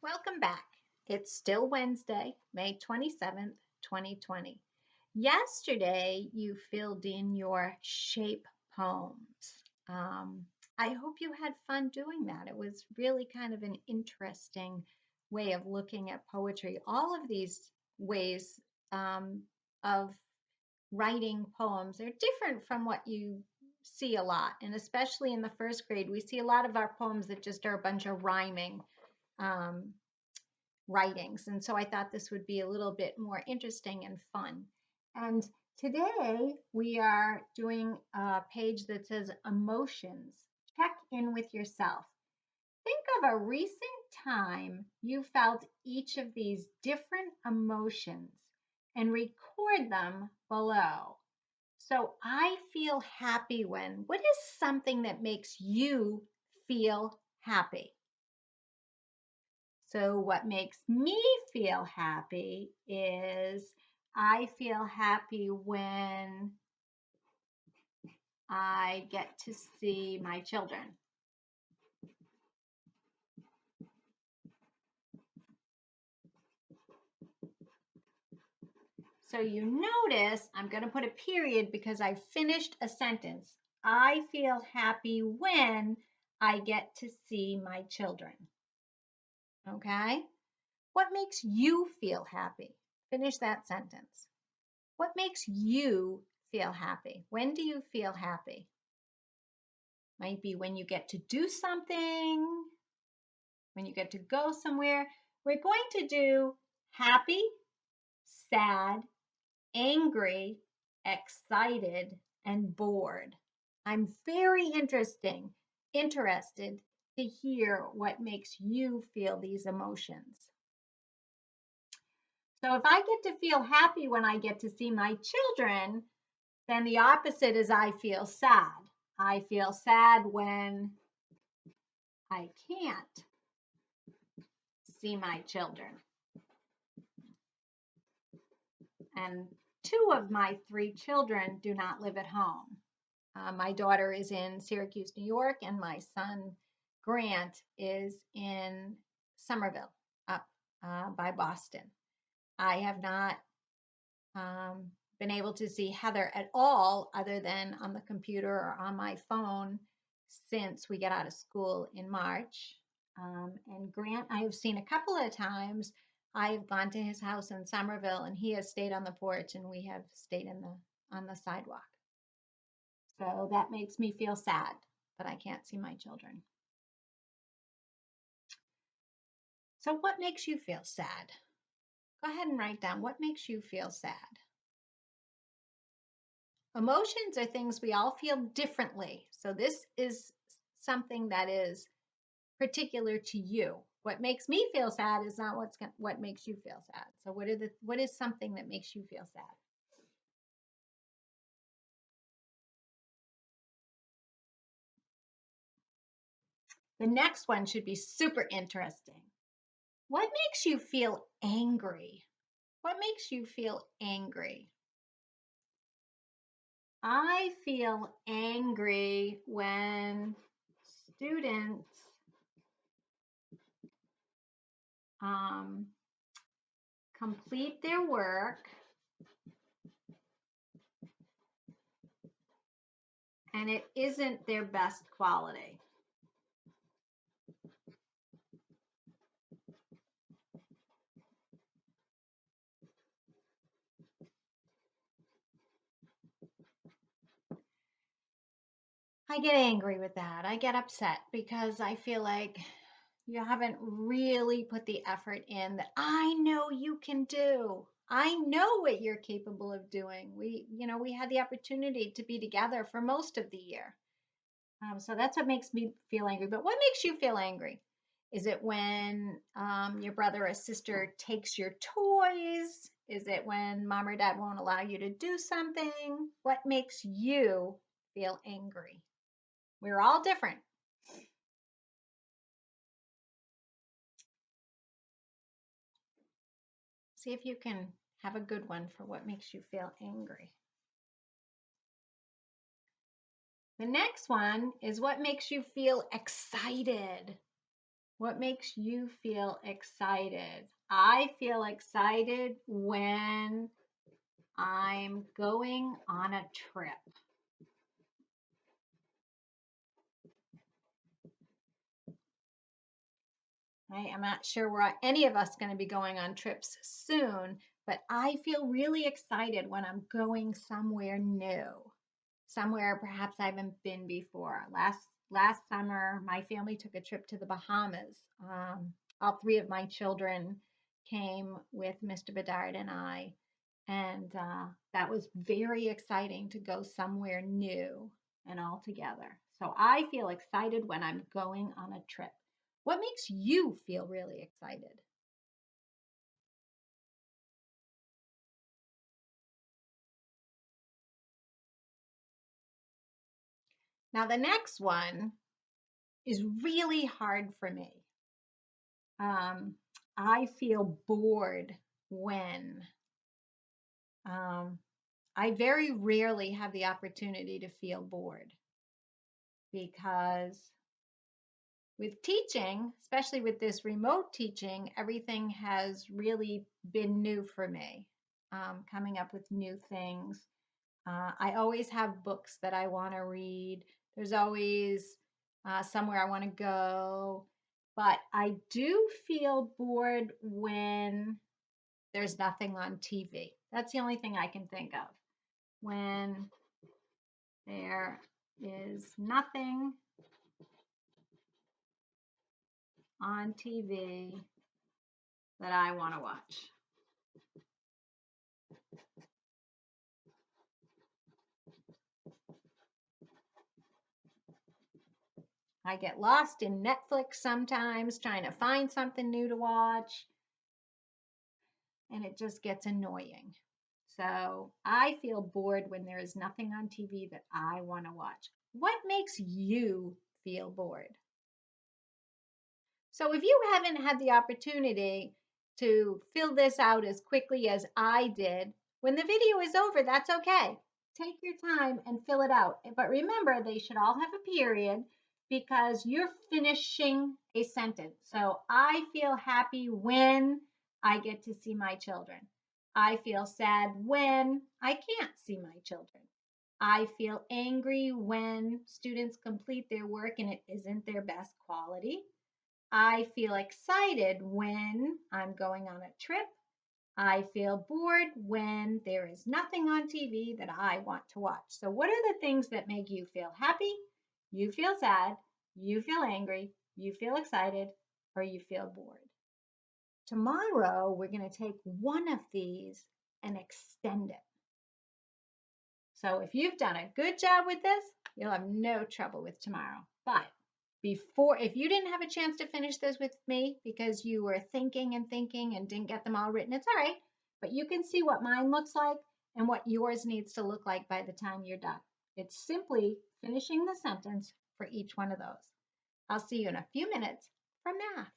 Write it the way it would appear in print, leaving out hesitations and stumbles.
Welcome back. It's still Wednesday, May 27th, 2020. Yesterday, you filled in your shape poems. Um, I hope you had fun doing that. It was really kind of an interesting way of looking at poetry. All of these ways of writing poems are different from what you see a lot. And especially in the first grade, we see a lot of our poems that just are a bunch of rhyming. Um, Writings. And so I thought this would be a little bit more interesting and fun. And today we are doing a page that says emotions. Check in with yourself. Think of a recent time you felt each of these different emotions and record them below. So I feel happy when, what is something that makes you feel happy? So, what makes me feel happy is I feel happy when I get to see my children. So, you notice I'm going to put a period because I finished a sentence. I feel happy when I get to see my children. Okay? What makes you feel happy? Finish that sentence. What makes you feel happy? When do you feel happy? Might be when you get to do something, when you get to go somewhere. We're going to do happy, sad, angry, excited, and bored. I'm very interested to hear what makes you feel these emotions. So if I get to feel happy when I get to see my children, then the opposite is I feel sad. I feel sad when I can't see my children. And two of my three children do not live at home. My daughter is in Syracuse, New York, and my son Grant is in Somerville, up by Boston. I have not been able to see Heather at all, other than on the computer or on my phone, since we get out of school in March. And Grant, I have seen a couple of times. I've gone to his house in Somerville, and he has stayed on the porch, and we have stayed on the sidewalk. So that makes me feel sad that I can't see my children. So what makes you feel sad? Go ahead and write down what makes you feel sad. Emotions are things we all feel differently. So this is something that is particular to you. What makes me feel sad is not what makes you feel sad. So what is something that makes you feel sad? The next one should be super interesting. What makes you feel angry? What makes you feel angry? I feel angry when students complete their work and it isn't their best quality. I get angry with that. I get upset because I feel like you haven't really put the effort in that I know you can do. I know what you're capable of doing. We had the opportunity to be together for most of the year. So that's what makes me feel angry. But what makes you feel angry? Is it when your brother or sister takes your toys? Is it when mom or dad won't allow you to do something? What makes you feel angry? We're all different. See if you can have a good one for what makes you feel angry. The next one is what makes you feel excited. What makes you feel excited? I feel excited when I'm going on a trip. I'm not sure we're any of us going to be going on trips soon, but I feel really excited when I'm going somewhere new, somewhere perhaps I haven't been before. Last summer, my family took a trip to the Bahamas. All three of my children came with Mr. Bedard and I, and that was very exciting to go somewhere new and all together. So I feel excited when I'm going on a trip. What makes you feel really excited? Now, the next one is really hard for me. Um, I feel bored when I very rarely have the opportunity to feel bored because with teaching, especially with this remote teaching, everything has really been new for me, coming up with new things. I always have books that I want to read. There's always somewhere I want to go. But I do feel bored when there's nothing on TV. That's the only thing I can think of. When there is nothing on TV that I want to watch. I get lost in Netflix sometimes trying to find something new to watch, and it just gets annoying. So I feel bored when there is nothing on TV that I want to watch. What makes you feel bored? So if you haven't had the opportunity to fill this out as quickly as I did, when the video is over, that's okay. Take your time and fill it out. But remember, they should all have a period because you're finishing a sentence. So I feel happy when I get to see my children. I feel sad when I can't see my children. I feel angry when students complete their work and it isn't their best quality. I feel excited when I'm going on a trip. I feel bored when there is nothing on TV that I want to watch. So, what are the things that make you feel happy? You feel sad, you feel angry, you feel excited, or you feel bored? Tomorrow, we're going to take one of these and extend it. So, if you've done a good job with this, you'll have no trouble with tomorrow. But if you didn't have a chance to finish this with me because you were thinking and thinking and didn't get them all written, it's all right. But you can see what mine looks like and what yours needs to look like by the time you're done. It's simply finishing the sentence for each one of those. I'll see you in a few minutes for math.